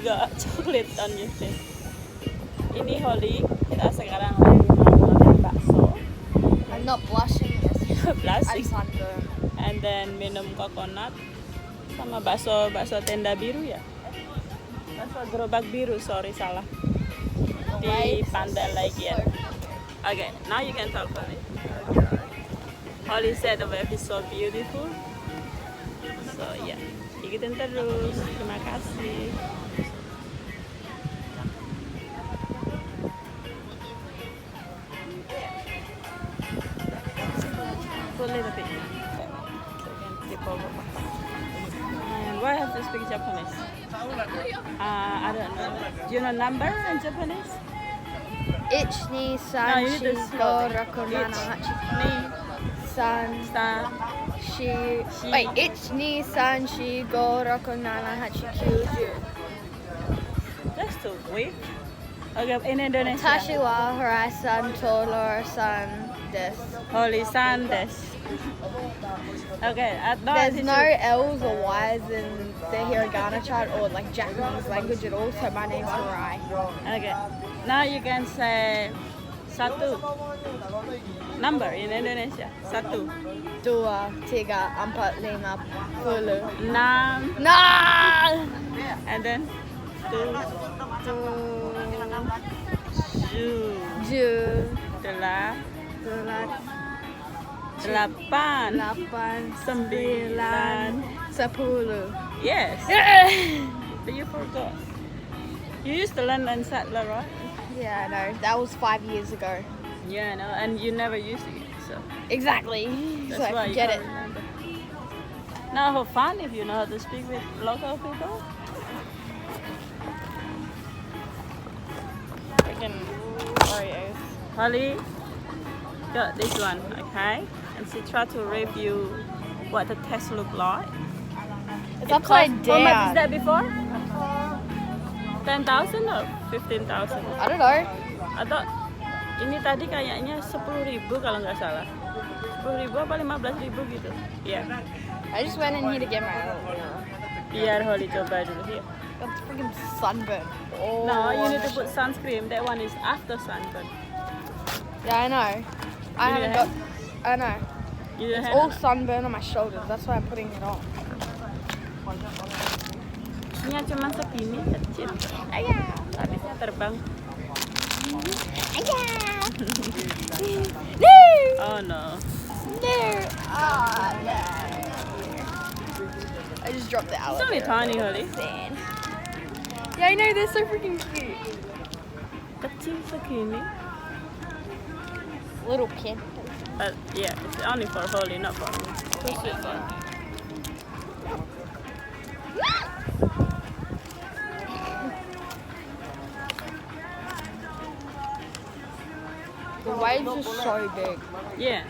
got chocolate on your face. Ini Holly, kita sekarang lagi mau makan bakso. I'm not blushing. I'm Plastic. sunburned. And then minum coconut sama bakso tenda biru ya. Bakso gerobak biru, sorry salah. Di Pantai Legian. Okay, now you can talk Holly. Holly said the wave is so beautiful. So yeah, ikutin terus. Terima kasih. Put a little bit. So you can flip over. And why have to speak Japanese? I don't know. Do you know number in Japanese? Ich ni No, san you need shi to go slow. raku nana hachi Ni, san san, shi. Shi. Wait, ich ni san shi go raku nana hachi kyuju. that's too weak. Okay, in Indonesia. Tashi wa harai san tolor san des. Holy Sandes. Okay, I thought There's no L's or Y's in the hiragana chart or like Japanese language at all, so my name's Harai. Okay, now you can say satu. Number in Indonesia. Satu. Dua, tiga, empat, lima, puluh. Enam. Nah! And then tujuh. Delapan. Delapan, Sembilan. sepuluh. Yes. But you forgot. You used to learn in Sattler, right? Yeah, no, that was 5 years ago. Yeah, no, and you never used it, so Exactly. that's So why I you get can't it. remember. Now for fun, if you know how to speak with local people. Freaking Oreos. Holly got this one, okay? And she tried to review what the test look like. It's It upside cost- How much is down. that before? 10,000 or 15,000? I don't know. I thought ini tadi kayaknya 10.000 kalau nggak salah. 10.000 apa 15.000 gitu. Iya. I just went in here to get my Biar Holly coba dulu here. That's freaking sunburn. Oh, No, you need to put sunscreen. That one is after sunburn. Yeah, I know. I You haven't need a got. I know. You don't It's have all sunburn on my shoulders. That's why I'm putting it on. Ini cuma segini kecil. Ayah, habisnya terbang. No! Oh no. No! Ah, no. I just dropped the It's only alligator. tiny, Holly. Sand. Yeah, I know. They're so freaking cute. Kecil segini. Little pin. But yeah, it's only for Holly, not for me. Too sweet for her. The waves are so big. Yeah.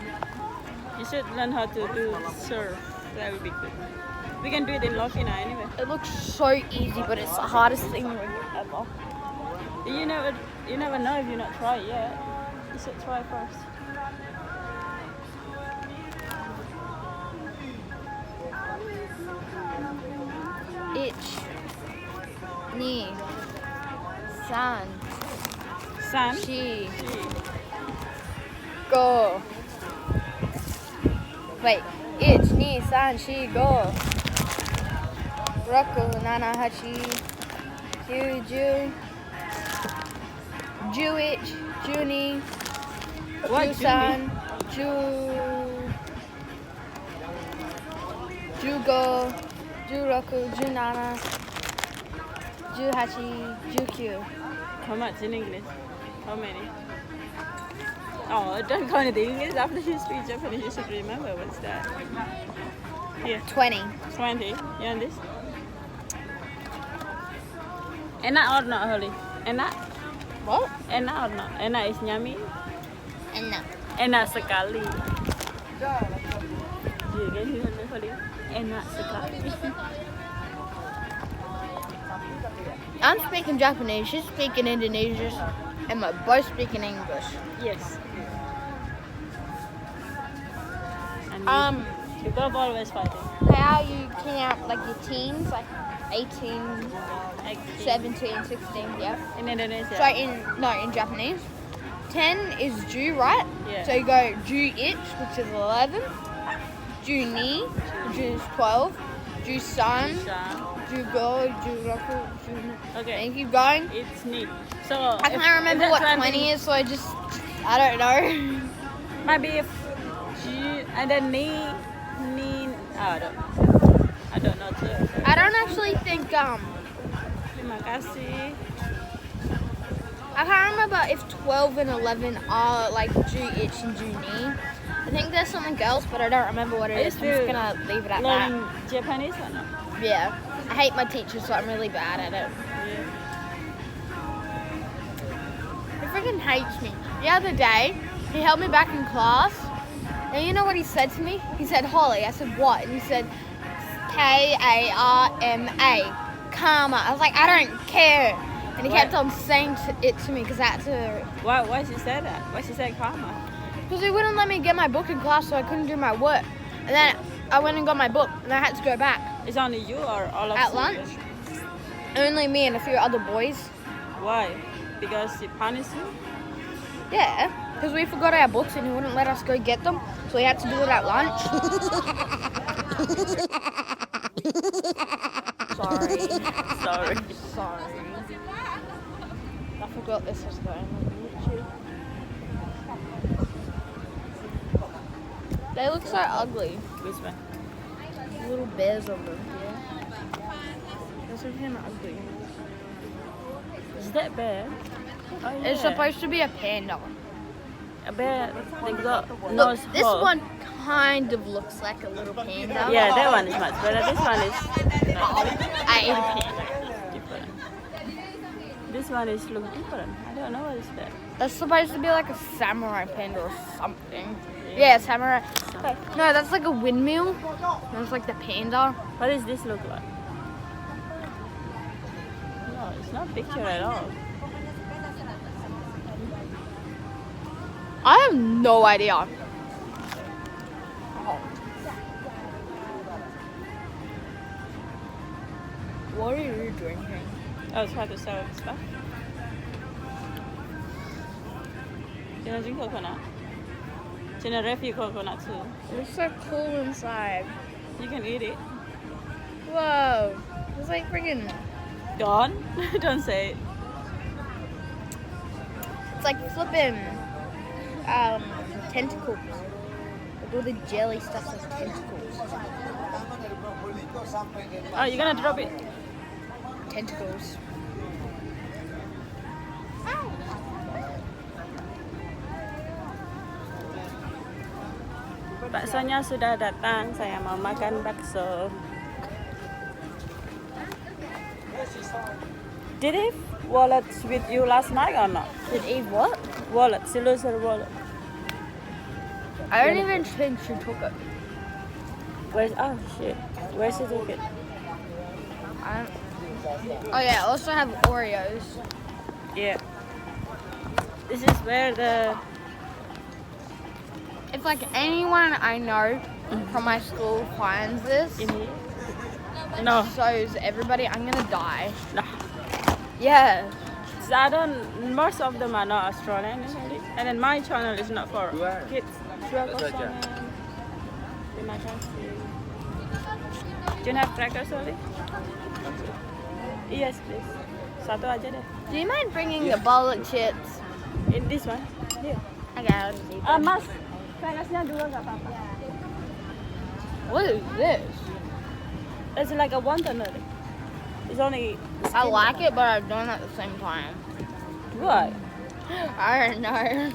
You should learn how to do surf. That would be good. We can do it in Lofina anyway. It looks so easy, but it's the hardest thing ever. You never know if you not try it yet. You should try first. Ich, ni, san, San. shi, go. Wait, ich, ni, san, shi, go. Roku, nana, hachi, ju, ju, juich, juni, What, jusan, ju, jugo, juroku, junana, juhachi, jukyu. How much in English? How many? Oh, don't go into English. After you speak Japanese, you should remember what's that. Here, 20. 20. You want this? Enak or not, Holly? Enak? What? Enak or not? Enak is yummy? Enak. Enak sekali. Yeah, can you hear Holly? Enak sekali. I'm speaking Japanese, she's speaking Indonesian, and we're both speaking English. Yes. And you both always fighting. How you count like your teens, like 18, Actually, 17, 16, yeah. in Indonesia. So in Japanese, 10 is Ju, right? Yeah. So you go Ju ich, which is 11. Ju ni, which is 12. Ju san, Ju go, Ju roku, Ju. Okay. And keep going. It's neat. So I can't remember what 20 is, so I don't know. Maybe if G and then ni, I don't know too. I don't actually think Terima kasih. I can't remember if 12 and 11 are like Ju ich and Ju ni. I think there's something else, but I don't remember what it is. I'm just gonna leave it at that. Learning Japanese or not? Yeah. I hate my teacher, so I'm really bad at it. Yeah. He freaking hates me. The other day, he held me back in class, and you know what he said to me? He said, Holly. I said, what? And he said, Karma. Karma. I was like, I don't care. And he kept on saying it to me because I had to... Why she said that? Why she said karma? Because he wouldn't let me get my book in class, so I couldn't do my work. And then I went and got my book, and I had to go back. It's only you or all of At you? lunch. Only me and a few other boys. Why? Because he punished you? Yeah, because we forgot our books and he wouldn't let us go get them, so we had to do it at lunch. Sorry. I forgot this was going on YouTube. They look so ugly. Which one? Little bears on them. Yeah. They're so kind of ugly. Is that bear? Oh, yeah. It's supposed to be a panda. A bear. They got Look, nose this hole. one kind of looks like a little panda. Yeah, that one is much better. This one is I ate a panda. different. This one is look different. I don't know what is that. That's supposed to be like a samurai panda or something. Yeah, samurai. No, that's like a windmill. That's like the panda. What does this look like? No, it's not picture at all. I have no idea. What are you drinking? I was trying to sell stuff. Can I drink coconut? Can I review coconut too? It's so cool inside. You can eat it. Whoa. It's like freaking. Don't. Don't say it. It's like flipping tentacles. Like all the jelly stuff has tentacles. Oh, you're gonna drop it? Tentacles. Baksonya sudah datang. Saya mau makan bakso. Did he wallet with you last night or not? Did Eve what? Wallet. She lose her wallet. I don't even think she took it. Where's oh shit? Where's she took it? Oh yeah, I also have Oreos. Yeah. This is where the If like anyone I know from my school finds this in here. and No. shows everybody, I'm gonna die. No. Yeah. So I don't. Most of them are not Australian, actually. And then my channel is not for kids. Terima kasih. Do you have crackers, Oli? Yes, please. Satu aja deh. Do you mind bringing the bowl of chips? In this one. Here. Okay, I'll just eat them. Mas, crackersnya dua nggak apa-apa. What is this? It's like a wonton, Oli. It's only. I like it, but I don't at the same time. What? I don't know.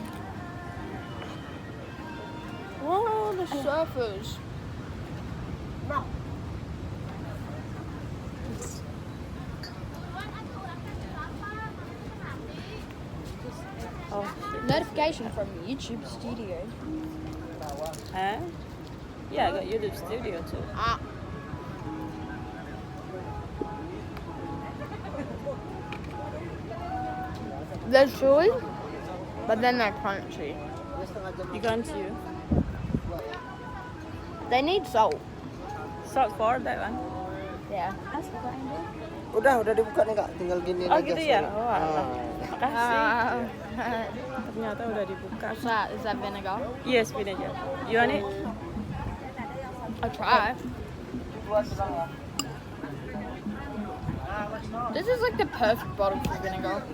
Whoa, the surfers. Oh. Notification from YouTube Studio. Huh? Yeah, I got YouTube Studio too. Ah. They're chewy, but then they're crunchy. You can't you? They need salt. Salt for that one. Yeah. Mas bukain deh. Udah dibuka nih Kak, tinggal gini Oh aja. gitu ya? sini. Oh alah. Makasih. Uh, Ternyata udah dibuka. is that vinegar? Yes, vinegar. You want it? I'll try. This is like the perfect bottle for vinegar.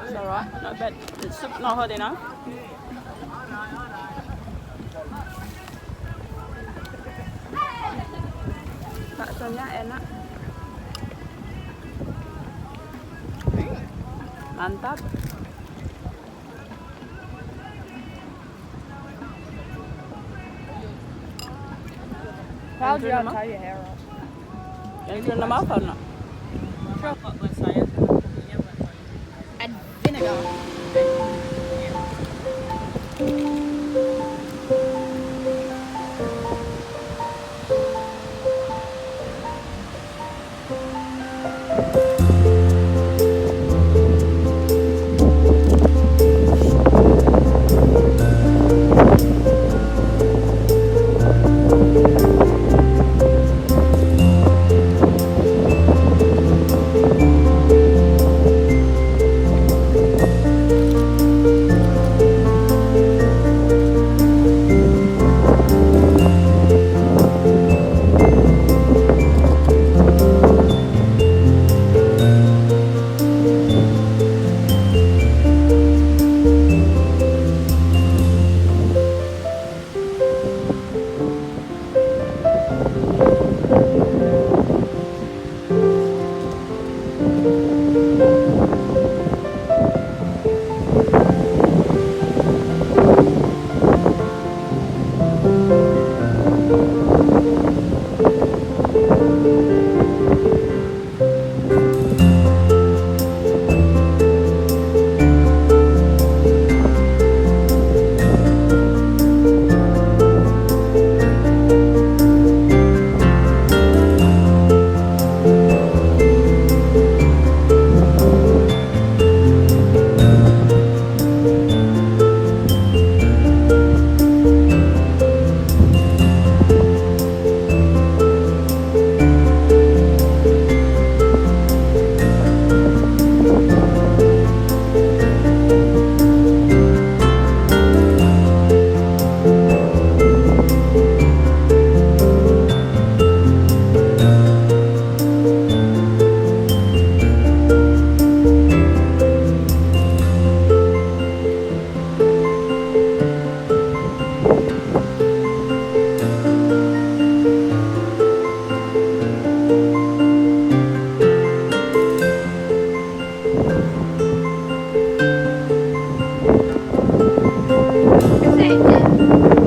It's alright, not bad. The soup not hot enough. Baksonya enak. Mantap. How do you Mama? tie your hair off? Yang itu nama apa nak? Buat saya. And vinegar.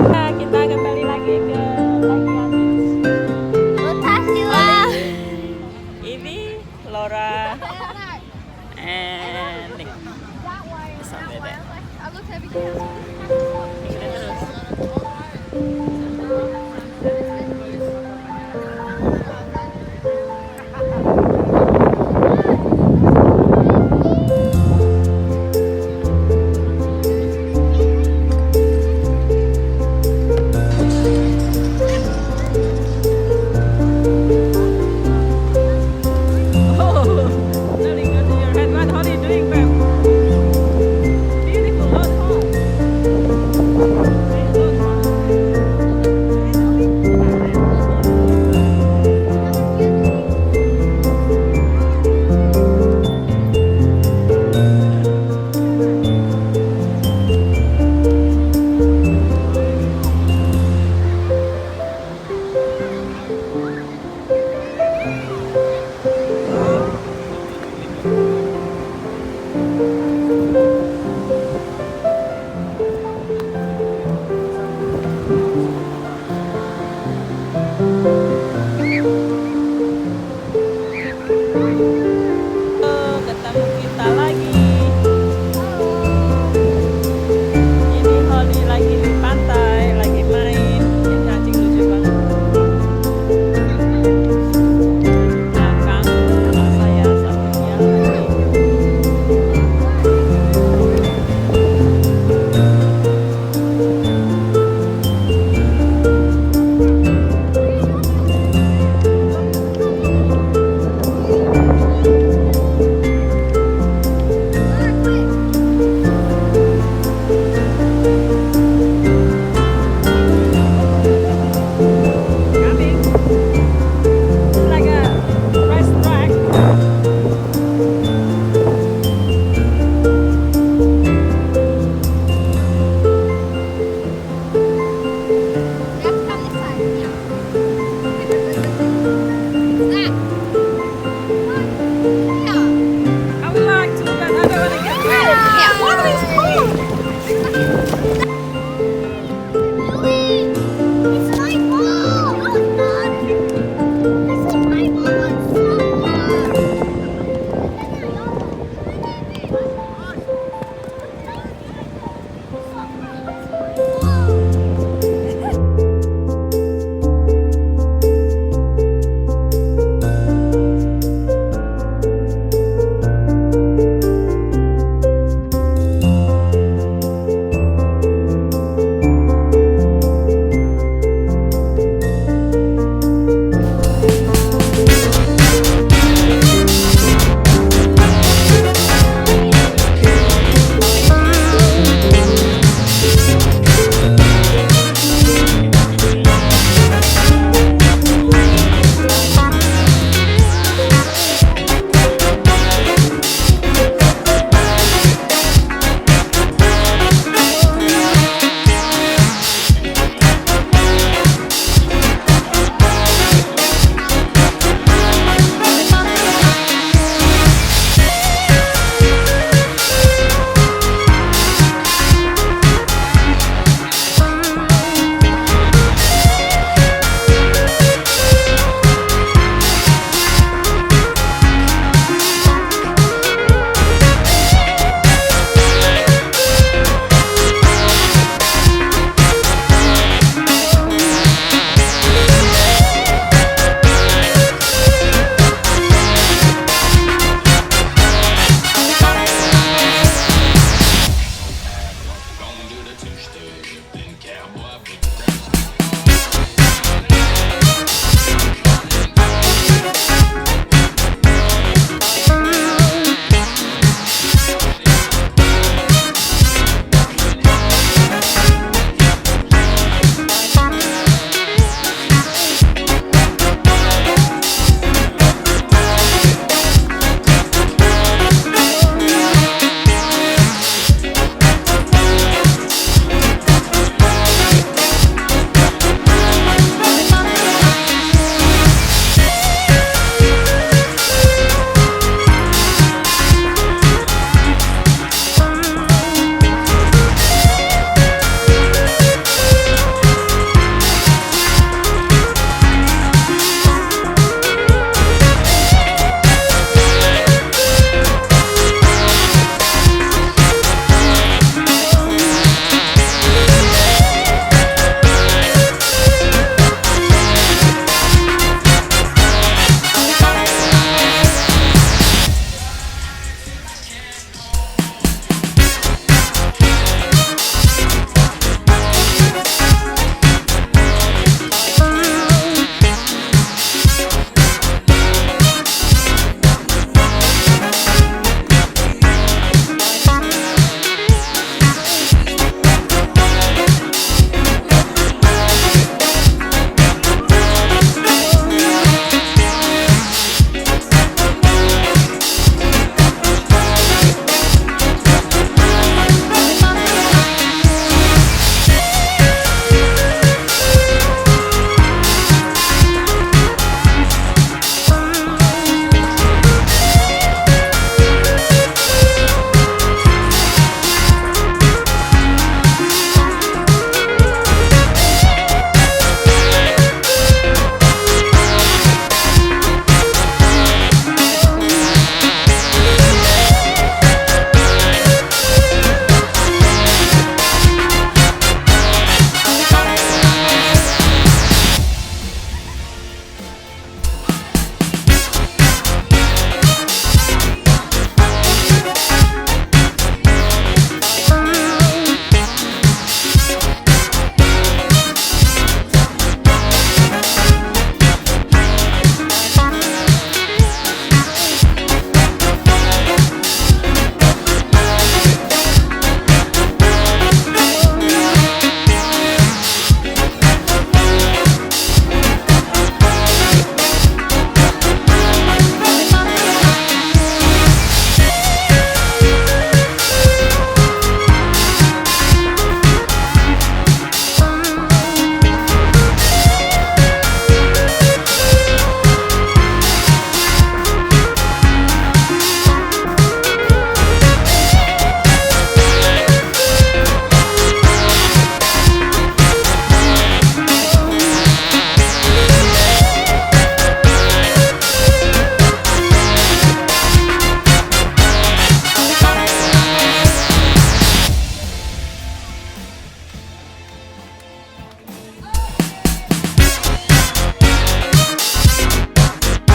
Nah, kita kembali lagi ke Legian Beach. Ivy, Laura, and Nick. Sampai deh.